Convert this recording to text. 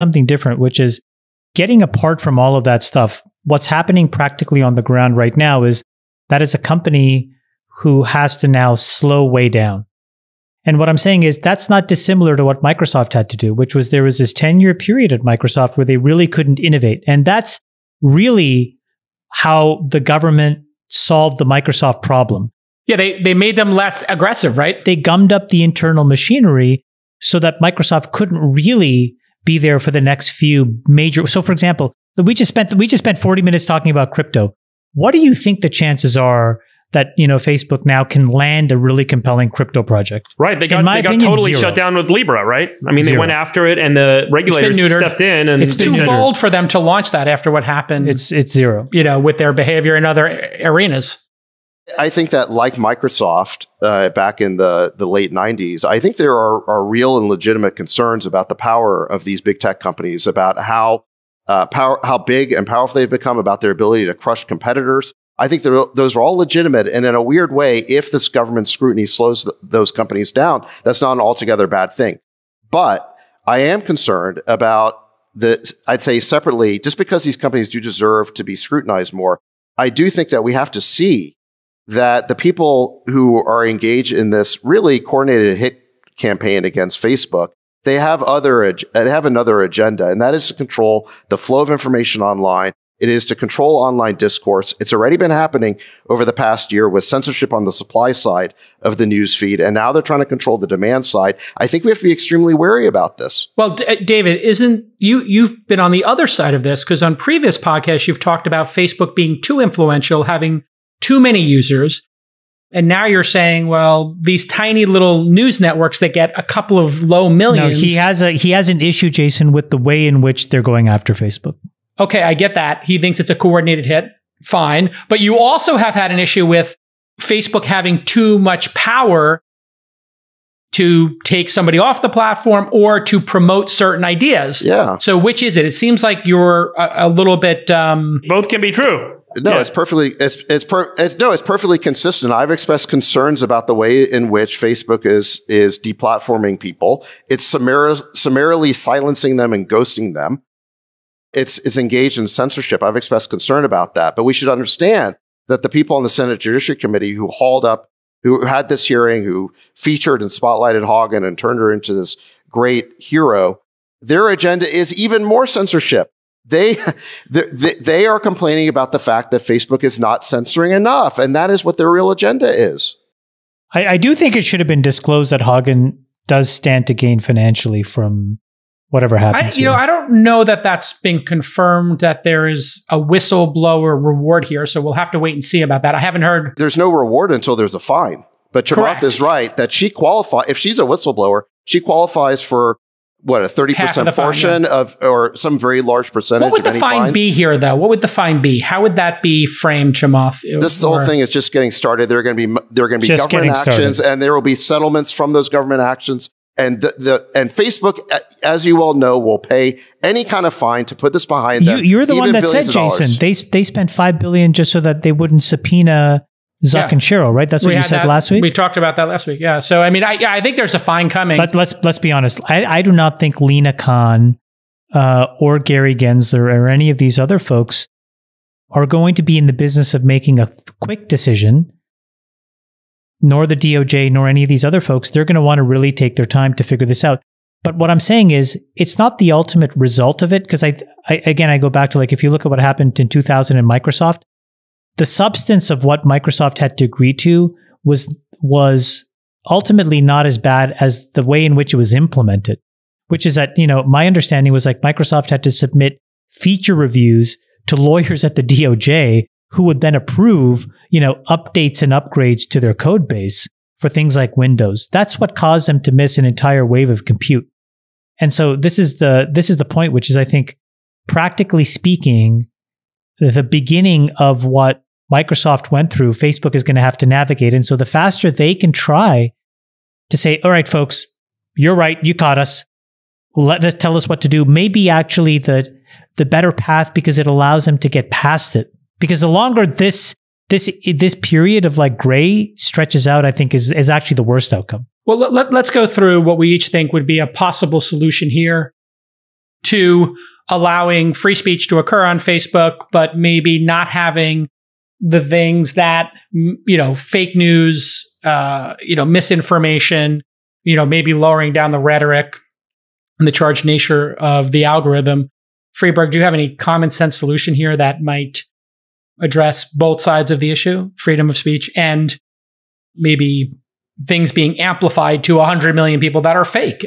something different, which is getting apart from all of that stuff. What's happening practically on the ground right now is that is a company who has to now slow way down. And what I'm saying is that's not dissimilar to what Microsoft had to do, which was there was this 10-year period at Microsoft where they really couldn't innovate. And that's really how the government solved the Microsoft problem. Yeah, they made them less aggressive, right? They gummed up the internal machinery so that Microsoft couldn't really be there for the next few major. So for example, we just spent 40 minutes talking about crypto. What do you think the chances are that, Facebook now can land a really compelling crypto project? Right. They got totally shut down with Libra, right? I mean, they went after it and the regulators stepped in. And it's too bold for them to launch that after what happened. It's zero. With their behavior in other arenas. I think that like Microsoft back in the late 90s, I think there are real and legitimate concerns about the power of these big tech companies, about how big and powerful they've become, about their ability to crush competitors. I think those are all legitimate. And in a weird way, if this government scrutiny slows those companies down, that's not an altogether bad thing. But I am concerned about I'd say separately, just because these companies do deserve to be scrutinized more, I do think that we have to see that the people who are engaged in this really coordinated hit campaign against Facebook, they have another agenda, and that is to control the flow of information online. It is to control online discourse. It's already been happening over the past year with censorship on the supply side of the news feed, and now they're trying to control the demand side. I think we have to be extremely wary about this. Well, David, you've been on the other side of this, because on previous podcasts, you've talked about Facebook being too influential, having too many users. And now you're saying, well, these tiny little news networks that get a couple of low millions. No, he has an issue, Jason, with the way in which they're going after Facebook. Okay, I get that. He thinks it's a coordinated hit. Fine. But you also have had an issue with Facebook having too much power to take somebody off the platform or to promote certain ideas. Yeah. So which is it? It seems like you're a little bit... Both can be true. No, yeah. It's perfectly consistent. I've expressed concerns about the way in which Facebook is deplatforming people. It's summarily silencing them and ghosting them. It's engaged in censorship. I've expressed concern about that. But we should understand that the people on the Senate Judiciary Committee who had this hearing, who featured and spotlighted Hagen and turned her into this great hero, their agenda is even more censorship. They are complaining about the fact that Facebook is not censoring enough, and that is what their real agenda is. I do think it should have been disclosed that Hagen does stand to gain financially from whatever happens. I don't know that that's been confirmed, that there is a whistleblower reward here, so we'll have to wait and see about that. I haven't heard. There's no reward until there's a fine. But Chamath is right that she qualifies. If she's a whistleblower, she qualifies for a 30% portion of, or some very large percentage. What would the fine be here, though? What would the fine be? How would that be framed, Chamath? This whole thing is just getting started. There are going to be government actions, and there will be settlements from those government actions. And and Facebook, as you all know, will pay any kind of fine to put this behind them. You're the one that said, Jason, they spent $5 billion just so that they wouldn't subpoena Zuck and Cheryl, right? That's what you said last week? We talked about that last week, yeah. So, I mean, I think there's a fine coming. Let's be honest. I do not think Lena Khan or Gary Gensler or any of these other folks are going to be in the business of making a quick decision, nor the DOJ, nor any of these other folks. They're going to want to really take their time to figure this out. But what I'm saying is, it's not the ultimate result of it, because I go back to, like, if you look at what happened in 2000 in Microsoft, the substance of what Microsoft had to agree to was ultimately not as bad as the way in which it was implemented, which is that, my understanding was like Microsoft had to submit feature reviews to lawyers at the DOJ who would then approve, updates and upgrades to their code base for things like Windows. That's what caused them to miss an entire wave of compute. And so this is the point, which is, I think, practically speaking, the beginning of what Microsoft went through, Facebook is going to have to navigate. And so the faster they can try to say, all right, folks, you're right, you caught us, tell us what to do, maybe actually the better path, because it allows them to get past it. Because the longer this period of like gray stretches out, I think is actually the worst outcome. Well, let's go through what we each think would be a possible solution here. to allowing free speech to occur on Facebook, but maybe not having the things that, fake news, misinformation, maybe lowering down the rhetoric and the charged nature of the algorithm. Friedberg, do you have any common sense solution here that might address both sides of the issue, freedom of speech and maybe things being amplified to 100 million people that are fake?